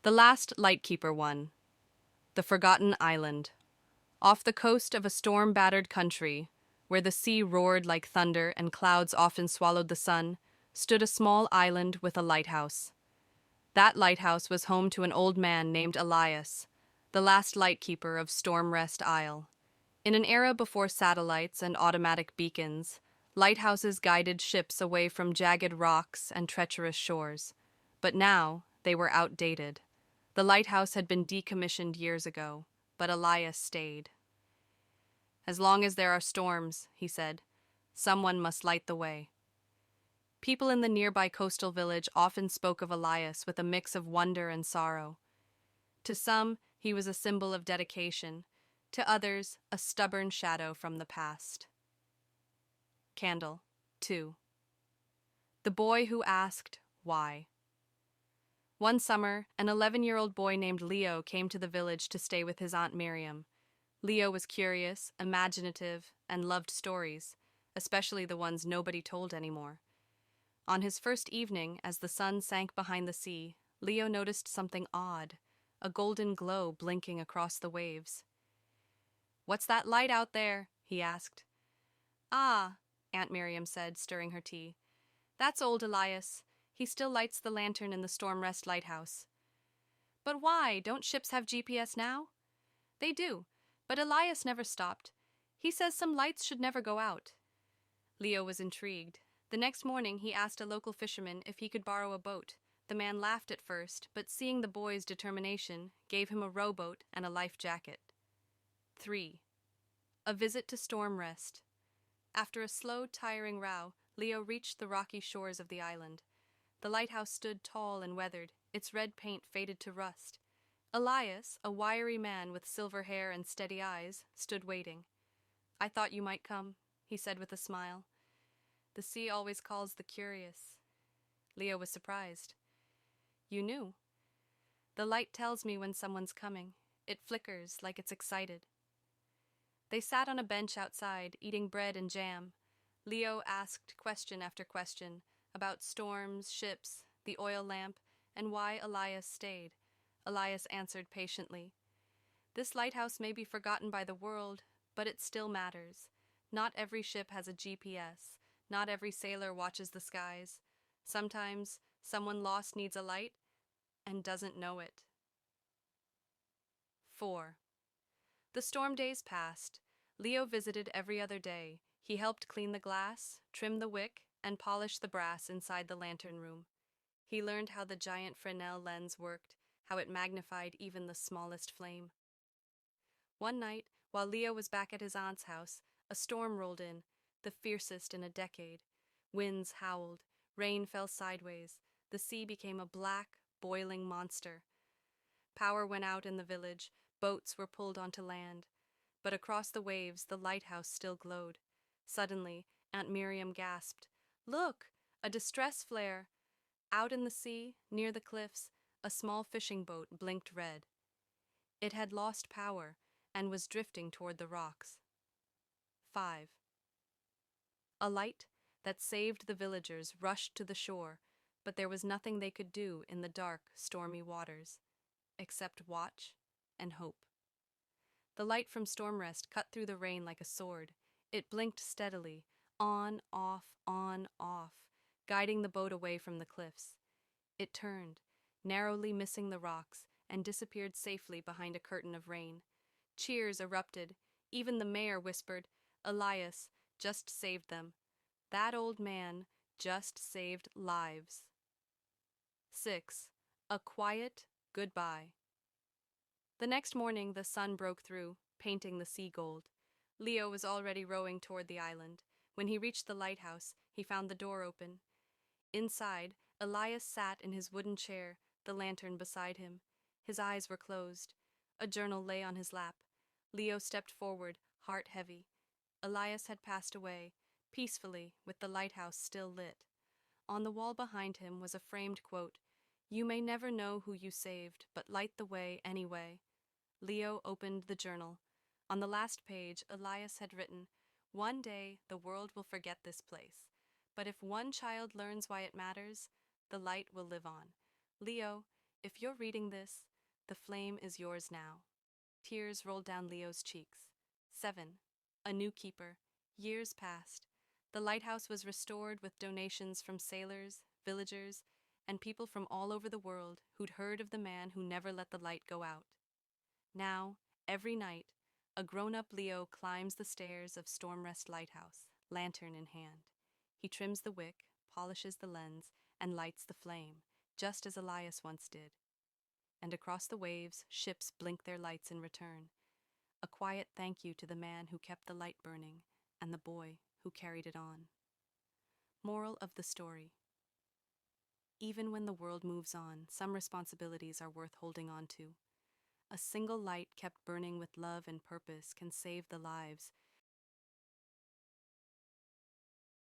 The last Lightkeeper one, the Forgotten Island. Off the coast of a storm-battered country, where the sea roared like thunder and clouds often swallowed the sun, stood a small island with a lighthouse. That lighthouse was home to an old man named Elias, the last Lightkeeper of Stormrest Isle. In an era before satellites and automatic beacons, lighthouses guided ships away from jagged rocks and treacherous shores. But now they were outdated. The lighthouse had been decommissioned years ago, but Elias stayed. "As long as there are storms," he said, "someone must light the way." People in the nearby coastal village often spoke of Elias with a mix of wonder and sorrow. To some, he was a symbol of dedication. To others, a stubborn shadow from the past. Candle 2. The boy who asked why. One summer, an 11-year-old boy named Leo came to the village to stay with his Aunt Miriam. Leo was curious, imaginative, and loved stories, especially the ones nobody told anymore. On his first evening, as the sun sank behind the sea, Leo noticed something odd, a golden glow blinking across the waves. "What's that light out there?" he asked. "Ah," Aunt Miriam said, stirring her tea. "That's old Elias. He still lights the lantern in the Stormrest lighthouse." "But why? Don't ships have GPS now?" "They do, but Elias never stopped. He says some lights should never go out." Leo was intrigued. The next morning he asked a local fisherman if he could borrow a boat. The man laughed at first, but seeing the boy's determination, gave him a rowboat and a life jacket. 3. A visit to Stormrest. After a slow, tiring row, Leo reached the rocky shores of the island. The lighthouse stood tall and weathered, its red paint faded to rust. Elias, a wiry man with silver hair and steady eyes, stood waiting. "I thought you might come," he said with a smile. "The sea always calls the curious." Leo was surprised. "You knew?" "The light tells me when someone's coming. It flickers like it's excited." They sat on a bench outside, eating bread and jam. Leo asked question after question about storms, ships, the oil lamp, and why Elias stayed. Elias answered patiently. "This lighthouse may be forgotten by the world, but it still matters. Not every ship has a GPS. Not every sailor watches the skies. Sometimes someone lost needs a light and doesn't know it." 4. The storm days passed. Leo visited every other day. He helped clean the glass, trim the wick, and polish the brass inside the lantern room. He learned how the giant Fresnel lens worked, how it magnified even the smallest flame. One night, while Leo was back at his aunt's house, a storm rolled in, the fiercest in a decade. Winds howled, rain fell sideways, the sea became a black, boiling monster. Power went out in the village, boats were pulled onto land. But across the waves, the lighthouse still glowed. Suddenly, Aunt Miriam gasped, "Look! A distress flare!" Out in the sea, near the cliffs, a small fishing boat blinked red. It had lost power and was drifting toward the rocks. 5. A light that saved the villagers rushed to the shore, but there was nothing they could do in the dark, stormy waters, except watch and hope. The light from Stormrest cut through the rain like a sword. It blinked steadily, on, off, guiding the boat away from the cliffs. It turned, narrowly missing the rocks, and disappeared safely behind a curtain of rain. Cheers erupted. Even the mayor whispered, "Elias just saved them. That old man just saved lives." 6. A quiet goodbye. The next morning, the sun broke through, painting the sea gold. Leo was already rowing toward the island. When he reached the lighthouse, he found the door open. Inside, Elias sat in his wooden chair, the lantern beside him. His eyes were closed. A journal lay on his lap. Leo stepped forward, heart heavy. Elias had passed away, peacefully, with the lighthouse still lit. On the wall behind him was a framed quote, "You may never know who you saved, but light the way anyway." Leo opened the journal. On the last page, Elias had written, "One day the world will forget this place, but if one child learns why it matters, the light will live on. Leo, If you're reading this, the flame is yours now. Tears rolled down Leo's cheeks. 7. A new keeper. Years passed. The lighthouse was restored with donations from sailors, villagers, and people from all over the world who'd heard of the man who never let the light go out. Now, every night, a grown-up Leo climbs the stairs of Stormrest Lighthouse, lantern in hand. He trims the wick, polishes the lens, and lights the flame, just as Elias once did. And across the waves, ships blink their lights in return. A quiet thank you to the man who kept the light burning and the boy who carried it on. Moral of the story. Even when the world moves on, some responsibilities are worth holding on to. A single light kept burning with love and purpose can save the lives